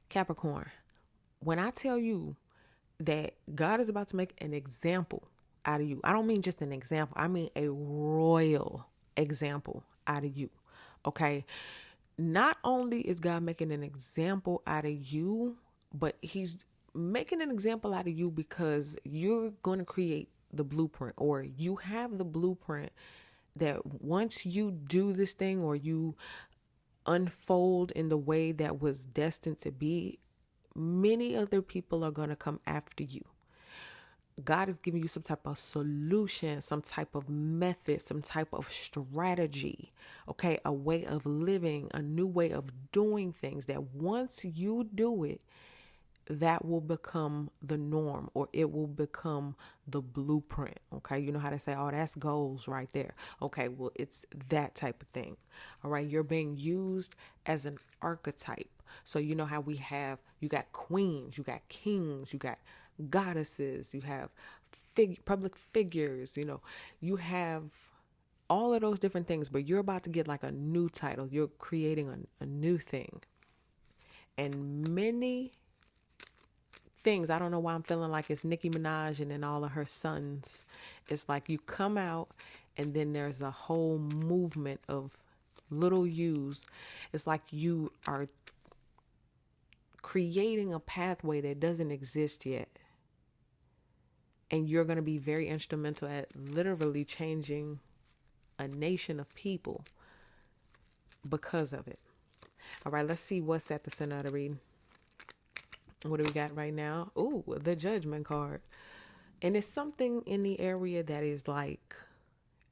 Capricorn, when I tell you that God is about to make an example out of you, I don't mean just an example, I mean a royal example out of you. Okay. Not only is God making an example out of you, but He's making an example out of you because you're going to create the blueprint, or you have the blueprint that once you do this thing or you unfold in the way that was destined to be, many other people are going to come after you. God is giving you some type of solution, some type of method, some type of strategy, okay? A way of living, a new way of doing things that once you do it, that will become the norm, or it will become the blueprint, okay? You know how to say, oh, that's goals right there. Okay, well, it's that type of thing, all right? You're being used as an archetype. So you know how you got queens, you got kings, you got goddesses, you have public figures, you have all of those different things, but you're about to get like a new title. You're creating a new thing. And many things, I don't know why I'm feeling like it's Nicki Minaj and then all of her sons. It's like you come out and then there's a whole movement of little yous. It's like you are creating a pathway that doesn't exist yet. And you're going to be very instrumental at literally changing a nation of people because of it. All right, let's see what's at the center of the reading. What do we got right now? Ooh, the Judgment card. And it's something in the area that is like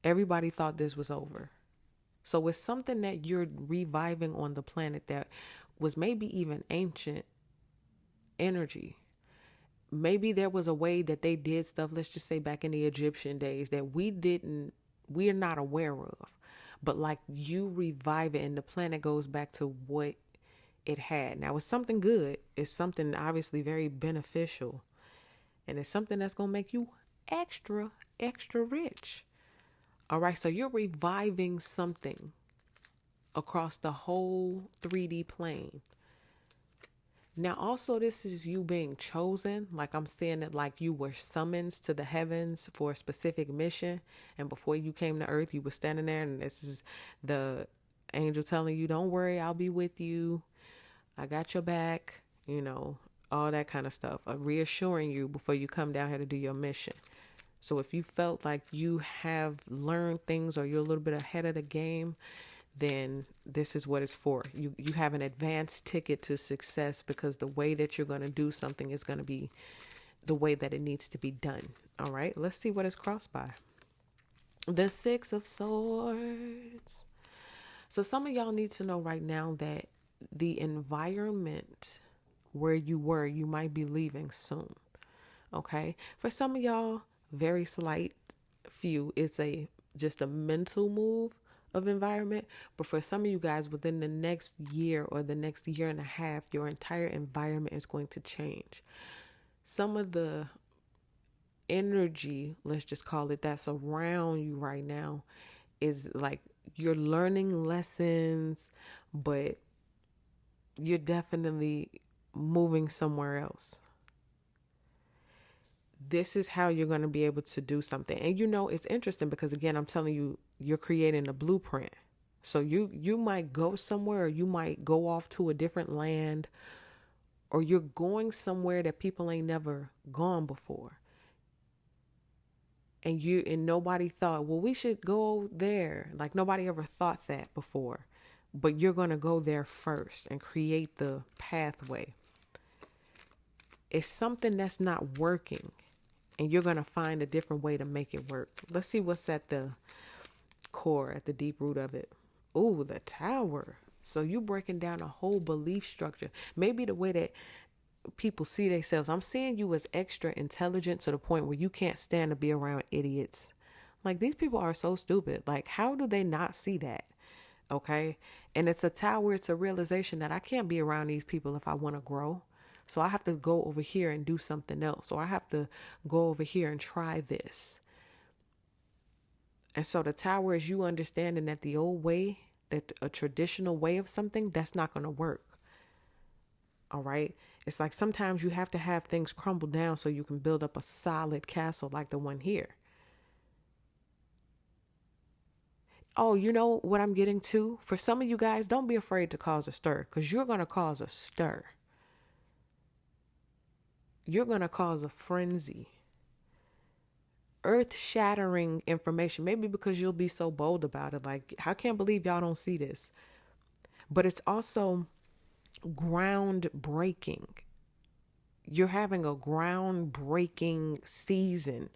everybody thought this was over. So it's something that you're reviving on the planet that was maybe even ancient energy. Maybe there was a way that they did stuff, let's just say back in the Egyptian days, that we're not aware of. But like you revive it and the planet goes back to what it had. Now it's something good. It's something obviously very beneficial. And it's something that's going to make you extra, extra rich. All right. So you're reviving something across the whole 3D plane. Now, also, this is you being chosen. Like I'm saying it like you were summoned to the heavens for a specific mission. And before you came to earth, you were standing there and this is the angel telling you, don't worry, I'll be with you. I got your back, all that kind of stuff. Reassuring you before you come down here to do your mission. So if you felt like you have learned things or you're a little bit ahead of the game, then this is what it's for. You have an advanced ticket to success because the way that you're going to do something is going to be the way that it needs to be done. All right, let's see what is crossed by. The Six of Swords. So some of y'all need to know right now that the environment where you might be leaving soon. Okay. For some of y'all, very slight few, it's just a mental move of environment. But for some of you guys, within the next year or the next year and a half, your entire environment is going to change. Some of the energy, let's just call it, that's around you right now is like you're learning lessons, but you're definitely moving somewhere else. This is how you're going to be able to do something. And it's interesting because again, I'm telling you, you're creating a blueprint. So you might go somewhere, or you might go off to a different land, or you're going somewhere that people ain't never gone before. And nobody thought, well, we should go there. Like nobody ever thought that before. But you're going to go there first and create the pathway. It's something that's not working, and you're going to find a different way to make it work. Let's see what's at the core, at the deep root of it. Ooh, the Tower. So you breaking down a whole belief structure. Maybe the way that people see themselves. I'm seeing you as extra intelligent to the point where you can't stand to be around idiots. Like these people are so stupid. Like how do they not see that? Okay. And it's a tower. It's a realization that I can't be around these people if I want to grow. So I have to go over here and do something else. Or I have to go over here and try this. And so the Tower is you understanding that the old way, that a traditional way of something, that's not going to work. All right. It's like sometimes you have to have things crumble down so you can build up a solid castle like the one here. Oh, you know what I'm getting to? For some of you guys, don't be afraid to cause a stir, because you're going to cause a stir. You're going to cause a frenzy. Earth-shattering information, maybe because you'll be so bold about it. Like, I can't believe y'all don't see this. But it's also groundbreaking. You're having a groundbreaking season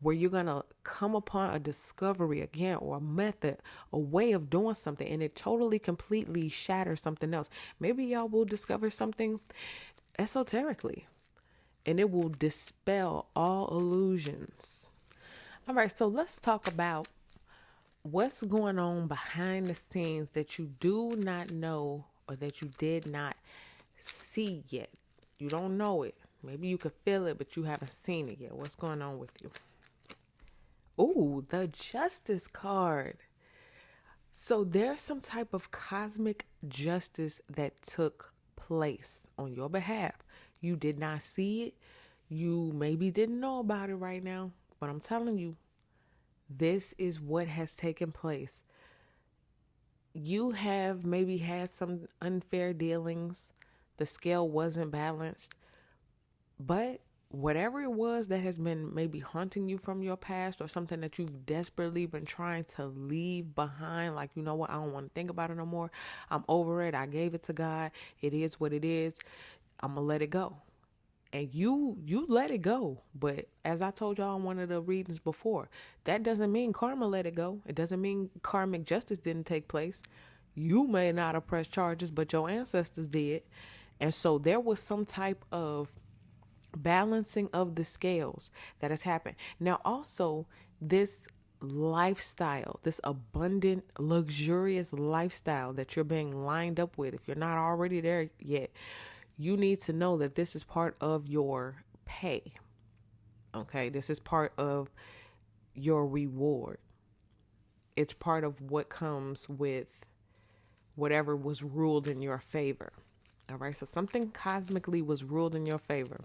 where you're going to come upon a discovery again, or a method, a way of doing something, and it totally, completely shatters something else. Maybe y'all will discover something esoterically, and it will dispel all illusions. All right, so let's talk about what's going on behind the scenes that you do not know, or that you did not see yet. You don't know it. Maybe you could feel it, but you haven't seen it yet. What's going on with you? Ooh, the Justice card. So there's some type of cosmic justice that took place on your behalf. You did not see it. You maybe didn't know about it right now, but I'm telling you, this is what has taken place. You have maybe had some unfair dealings. The scale wasn't balanced. But whatever it was that has been maybe haunting you from your past, or something that you've desperately been trying to leave behind, like, you know what, I don't want to think about it no more. I'm over it. I gave it to God. It is what it is. I'm going to let it go. And you let it go. But as I told y'all in one of the readings before, that doesn't mean karma let it go. It doesn't mean karmic justice didn't take place. You may not have pressed charges, but your ancestors did. And so there was some type of balancing of the scales that has happened. Now, also, this lifestyle, this abundant, luxurious lifestyle that you're being lined up with, if you're not already there yet, you need to know that this is part of your pay. Okay, this is part of your reward. It's part of what comes with whatever was ruled in your favor. All right, so something cosmically was ruled in your favor.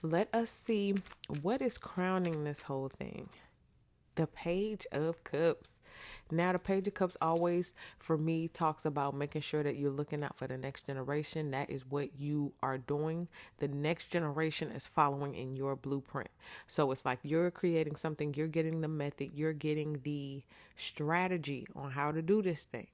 Let us see what is crowning this whole thing. The Page of Cups. Now, the Page of Cups always, for me, talks about making sure that you're looking out for the next generation. That is what you are doing. The next generation is following in your blueprint. So it's like you're creating something, you're getting the method, you're getting the strategy on how to do this thing.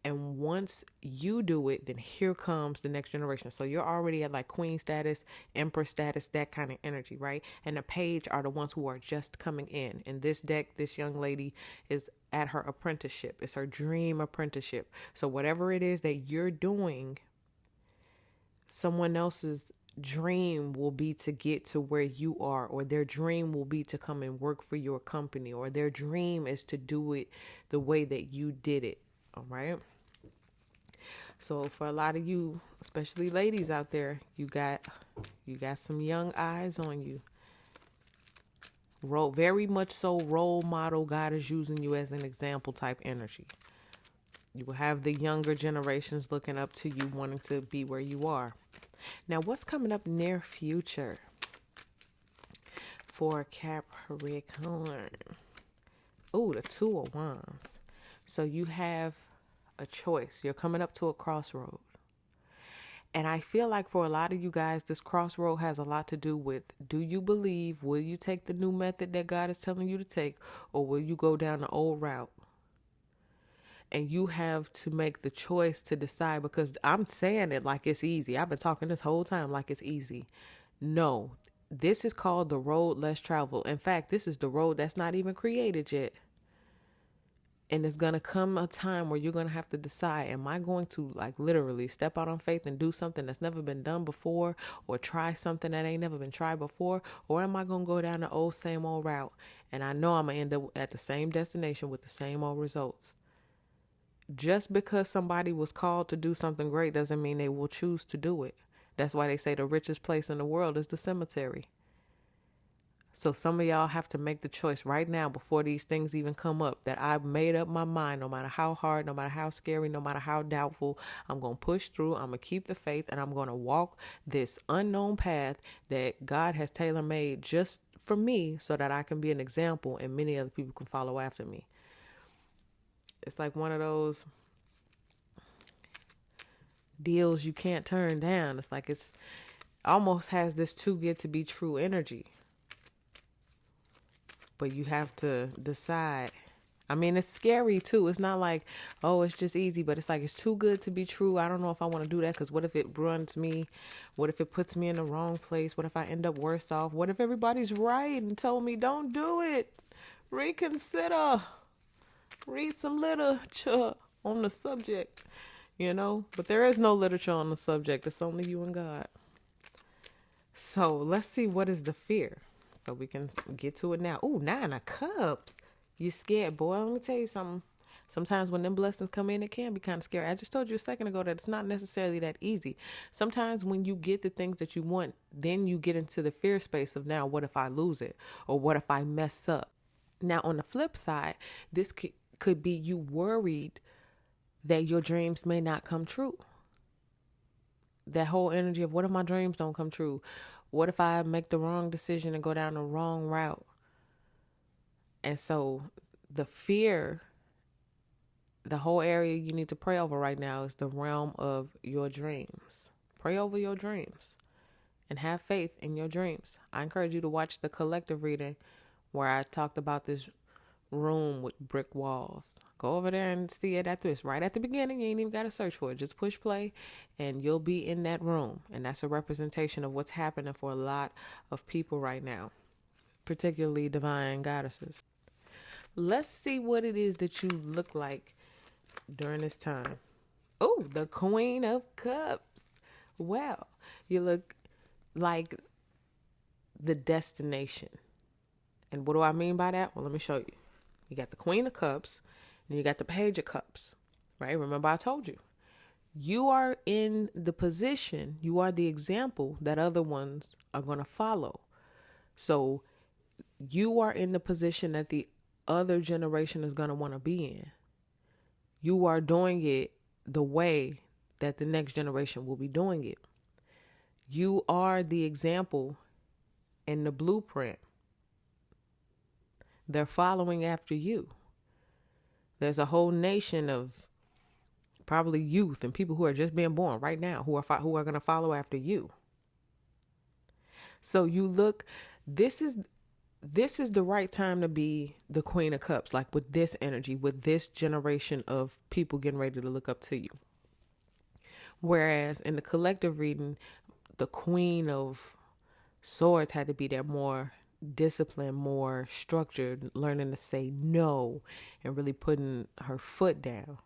And once you do it, then here comes the next generation. So you're already at like queen status, empress status, that kind of energy, right? And the page are the ones who are just coming in. In this deck, this young lady is at her apprenticeship. It's her dream apprenticeship. So whatever it is that you're doing, someone else's dream will be to get to where you are, or their dream will be to come and work for your company, or their dream is to do it the way that you did it. All right. So for a lot of you, especially ladies out there, you got some young eyes on you. Very much so role model. God is using you as an example type energy. You will have the younger generations looking up to you, wanting to be where you are. Now, what's coming up near future for Capricorn? Oh, the Two of Wands. So you have a choice. You're coming up to a crossroad. And I feel like for a lot of you guys, this crossroad has a lot to do with, do you believe, will you take the new method that God is telling you to take, or will you go down the old route? And you have to make the choice to decide, because I'm saying it like it's easy. I've been talking this whole time like it's easy. No, this is called the road less traveled. In fact, this is the road that's not even created yet. And it's going to come a time where you're going to have to decide, am I going to like literally step out on faith and do something that's never been done before, or try something that ain't never been tried before? Or am I going to go down the same old route? And I know I'm going to end up at the same destination with the same old results. Just because somebody was called to do something great doesn't mean they will choose to do it. That's why they say the richest place in the world is the cemetery. So some of y'all have to make the choice right now before these things even come up that I've made up my mind, no matter how hard, no matter how scary, no matter how doubtful, I'm going to push through. I'm going to keep the faith, and I'm going to walk this unknown path that God has tailor-made just for me so that I can be an example and many other people can follow after me. It's like one of those deals you can't turn down. It's like it's almost has this too good to be true energy. But you have to decide. I mean, it's scary too. It's not like, oh, it's just easy, but it's like it's too good to be true. I don't know if I want to do that because what if it runs me? What if it puts me in the wrong place? What if I end up worse off? What if everybody's right and told me don't do it? Reconsider. Read some literature on the subject, But there is no literature on the subject. It's only you and God. So let's see, what is the fear? So we can get to it now. Ooh, 9 of Cups. You scared, boy. Let me tell you something. Sometimes when them blessings come in, it can be kind of scary. I just told you a second ago that it's not necessarily that easy. Sometimes when you get the things that you want, then you get into the fear space of, now, what if I lose it? Or what if I mess up? Now, on the flip side, this could be you worried that your dreams may not come true. That whole energy of, what if my dreams don't come true? What if I make the wrong decision and go down the wrong route? And so the fear, the whole area you need to pray over right now is the realm of your dreams. Pray over your dreams and have faith in your dreams. I encourage you to watch the collective reading where I talked about this room with brick walls. Go over there and see it after this. Right at the beginning, you ain't even got to search for it. Just push play and you'll be in that room. And that's a representation of what's happening for a lot of people right now, particularly divine goddesses. Let's see what it is that you look like during this time. Oh, the Queen of Cups. Well, you look like the destination. And what do I mean by that? Well, let me show you. You got the Queen of Cups and you got the Page of Cups, right? Remember I told you, you are in the position, you are the example that other ones are going to follow. So you are in the position that the other generation is going to want to be in. You are doing it the way that the next generation will be doing it. You are the example and the blueprint. They're following after you. There's a whole nation of probably youth and people who are just being born right now who are going to follow after you. So you look, this is the right time to be the Queen of Cups, like with this energy, with this generation of people getting ready to look up to you. Whereas in the collective reading, the Queen of Swords had to be there more disciplined, more structured, learning to say no and really putting her foot down.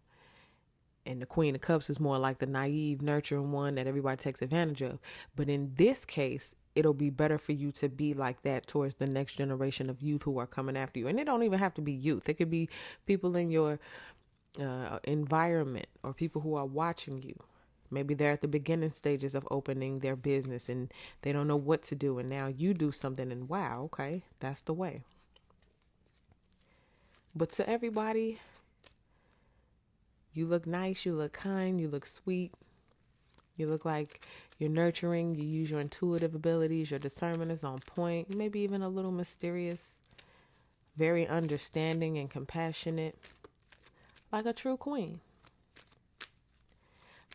And the Queen of Cups is more like the naive, nurturing one that everybody takes advantage of. But in this case, it'll be better for you to be like that towards the next generation of youth who are coming after you. And it don't even have to be youth. It could be people in your environment or people who are watching you. Maybe they're at the beginning stages of opening their business and they don't know what to do. And now you do something and wow, okay, that's the way. But to everybody, you look nice, you look kind, you look sweet. You look like you're nurturing, you use your intuitive abilities, your discernment is on point, maybe even a little mysterious, very understanding and compassionate, like a true queen.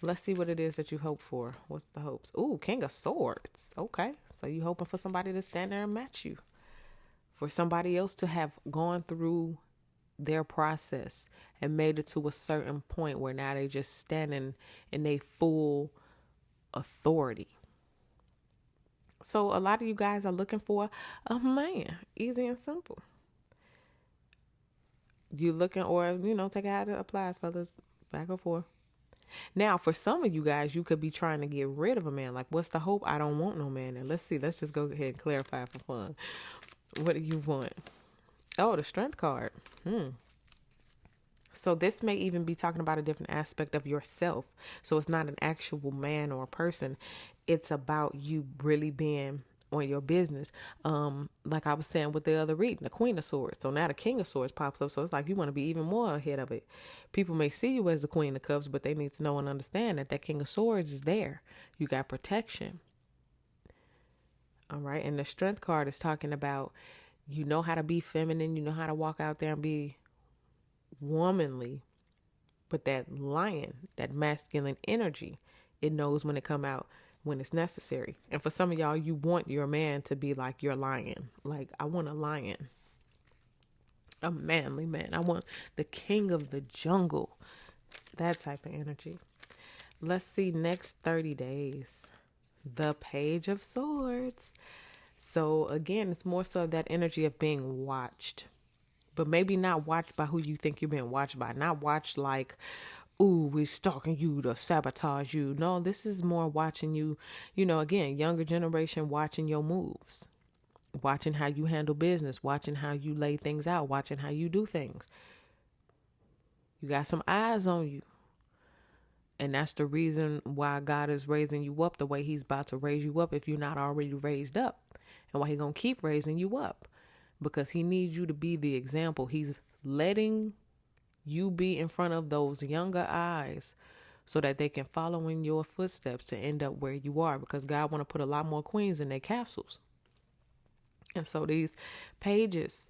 Let's see what it is that you hope for. What's the hopes? Ooh, King of Swords. Okay. So you hoping for somebody to stand there and match you. For somebody else to have gone through their process and made it to a certain point where now they just standing in their full authority. So a lot of you guys are looking for a man. Easy and simple. You looking, or, take it how it applies, fellas. Back and forth. Now, for some of you guys, you could be trying to get rid of a man. Like, what's the hope? I don't want no man. And let's see. Let's just go ahead and clarify for fun. What do you want? Oh, the Strength card. So this may even be talking about a different aspect of yourself. So it's not an actual man or a person. It's about you really being on your business. Like I was saying with the other reading, the Queen of Swords. So now the King of Swords pops up. So it's like you want to be even more ahead of it. People may see you as the Queen of Cups, but they need to know and understand that King of Swords is there. You got protection. All right. And the Strength card is talking about, you know how to be feminine. You know how to walk out there and be womanly. But that lion, that masculine energy, it knows when it come out, when it's necessary. And for some of y'all, you want your man to be like your lion. Like, I want a lion, a manly man. I want the king of the jungle, that type of energy. Let's see, next 30 days, the Page of Swords. So again, it's more so that energy of being watched, but maybe not watched by who you think you're being watched by. Not watched like, ooh, we're stalking you to sabotage you. No, this is more watching you, again, younger generation watching your moves, watching how you handle business, watching how you lay things out, watching how you do things. You got some eyes on you. And that's the reason why God is raising you up the way he's about to raise you up if you're not already raised up. And why he's going to keep raising you up. Because he needs you to be the example. He's letting you be in front of those younger eyes so that they can follow in your footsteps to end up where you are. Because God want to put a lot more queens in their castles. And so these pages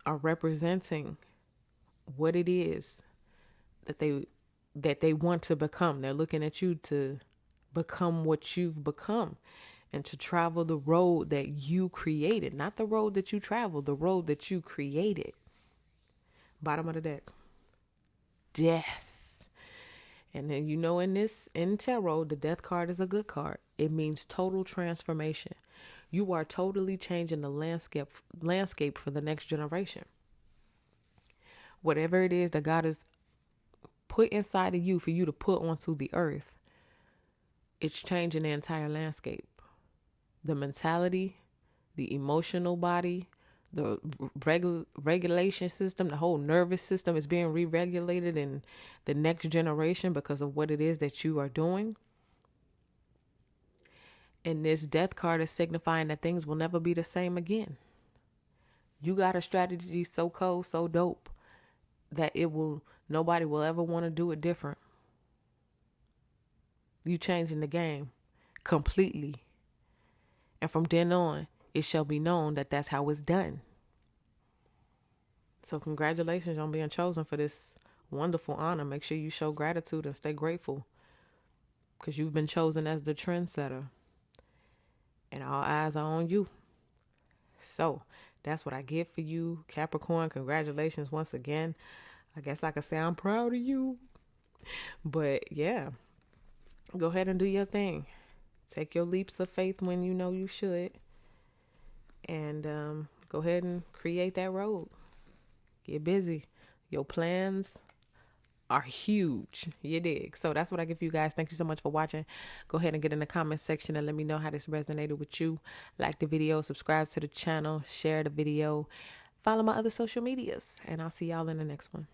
are representing what it is that they want to become. They're looking at you to become what you've become and to travel the road that you created, not the road that you traveled, the road that you created. Bottom of the deck, Death. And then, in tarot, the Death card is a good card. It means total transformation. You are totally changing the landscape for the next generation. Whatever it is that God has put inside of you for you to put onto the earth, it's changing the entire landscape. The mentality, the emotional body, the regulation system, the whole nervous system is being re-regulated in the next generation because of what it is that you are doing. And this Death card is signifying that things will never be the same again. You got a strategy so cold, so dope that nobody will ever want to do it different. You changing the game completely. And from then on, it shall be known that that's how it's done. So congratulations on being chosen for this wonderful honor. Make sure you show gratitude and stay grateful because you've been chosen as the trendsetter. And all eyes are on you. So that's what I get for you, Capricorn. Congratulations once again. I guess I could say I'm proud of you. But yeah, go ahead and do your thing. Take your leaps of faith when you know you should. And go ahead and create that road. Get busy. Your plans are huge. You dig? So that's what I give you guys. Thank you so much for watching. Go ahead and get in the comment section and let me know how this resonated with you. Like the video, subscribe to the channel, share the video, follow my other social medias, and I'll see y'all in the next one.